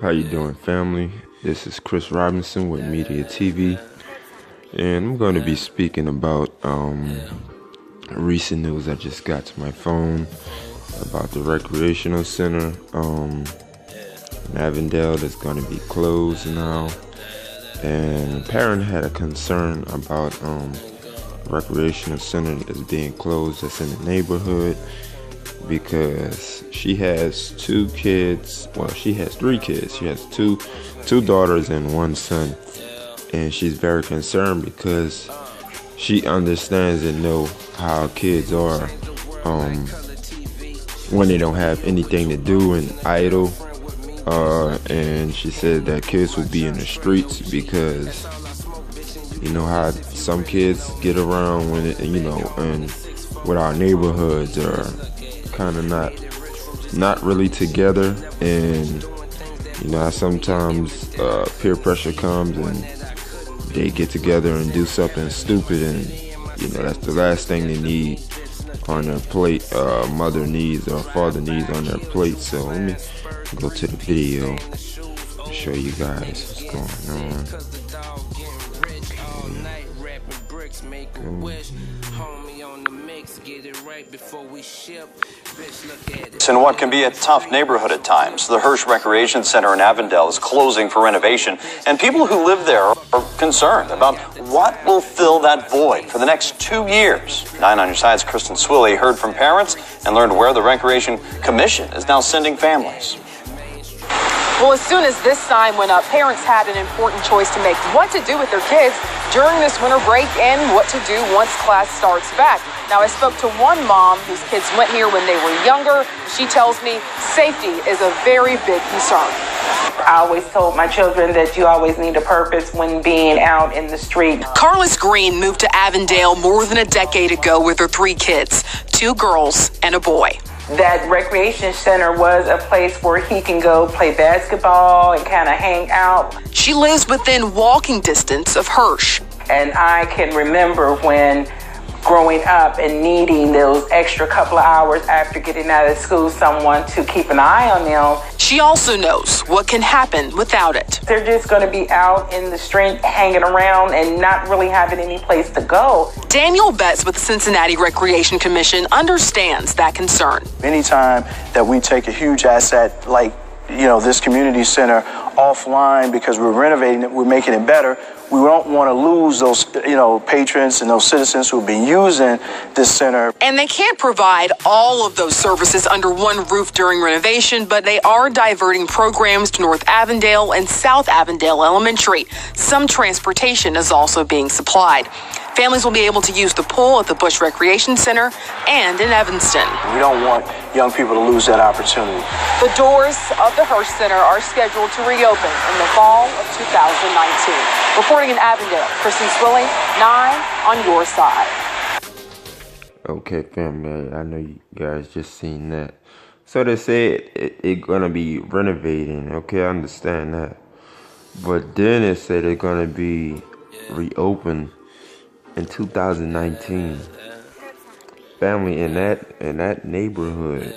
How you doing, family? This is Chris Robinson with Media TV, and I'm going to be speaking about recent news I just got to my phone about the recreational center in Avondale that's going to be closed now. And a parent had a concern about recreational center that's being closed that's in the neighborhood, because she has two kids. Well, she has three kids. She has two daughters and one son, and she's very concerned because she understands and know how kids are when they don't have anything to do and idle. And she said that kids would be in the streets because you know how some kids get around when it, and with our neighborhoods are kind of not really together, and sometimes peer pressure comes and they get together and do something stupid, and that's the last thing they need on their plate. Mother needs or father needs on their plate. So let me go to the video and show you guys what's going on. In what can be a tough neighborhood at times, the Herch Recreation Center in Avondale is closing for renovation, and people who live there are concerned about what will fill that void for the next 2 years. 9 on Your Side's Kristen Swilley heard from parents and learned where the Recreation Commission is now sending families. Well, as soon as this sign went up, parents had an important choice to make: what to do with their kids during this winter break and what to do once class starts back. Now, I spoke to one mom whose kids went here when they were younger. She tells me safety is a very big concern. I always told my children that you always need a purpose when being out in the street. Carlos Green moved to Avondale more than a decade ago with her 3 kids, 2 girls and a boy. That recreation center was a place where he can go play basketball and kind of hang out. She lives within walking distance of Herch. And I can remember when growing up and needing those extra couple of hours after getting out of school, someone to keep an eye on them. She also knows what can happen without it. They're just going to be out in the street hanging around and not really having any place to go. Daniel Betts with the Cincinnati Recreation Commission understands that concern. Anytime that we take a huge asset like this community center offline because we're renovating it, we're making it better, we don't want to lose those patrons and those citizens who've been using this center. And they can't provide all of those services under one roof during renovation, but they are diverting programs to North Avondale and South Avondale Elementary. Some transportation is also being supplied. Families will be able to use the pool at the Bush Recreation Center and in Evanston. We don't want young people to lose that opportunity. The doors of the Herch Center are scheduled to reopen in the fall of 2019. Reporting in Avondale, Kristen Swilley, 9 on Your Side. Okay, family, I know you guys just seen that. So they said it's gonna be renovating. Okay, I understand that. But then it said it's gonna be reopened in 2019. Family, in that neighborhood,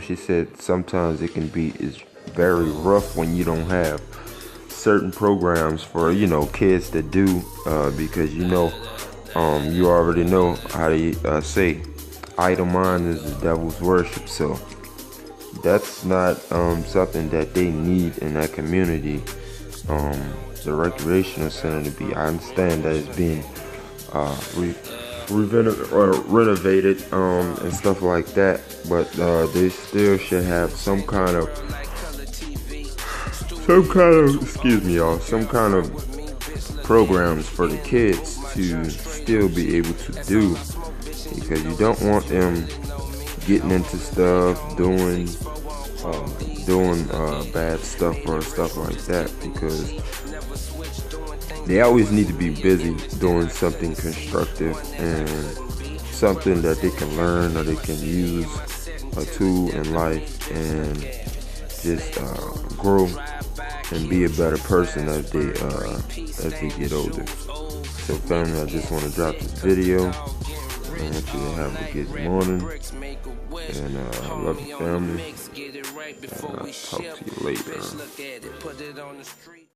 she said sometimes it's very rough when you don't have certain programs for kids to do, because you already know how they say idle mind is the devil's worship. So that's not something that they need in that community. The recreational center to be, I understand that it's being renovated and stuff like that, but they still should have some kind of programs for the kids to still be able to do, because you don't want them getting into stuff, doing bad stuff or stuff like that, because they always need to be busy doing something constructive and something that they can learn or they can use a tool in life and just grow and be a better person as they get older. So family, I just want to drop this video. I want you to have a good morning, and I love you, family. I'll talk to you later.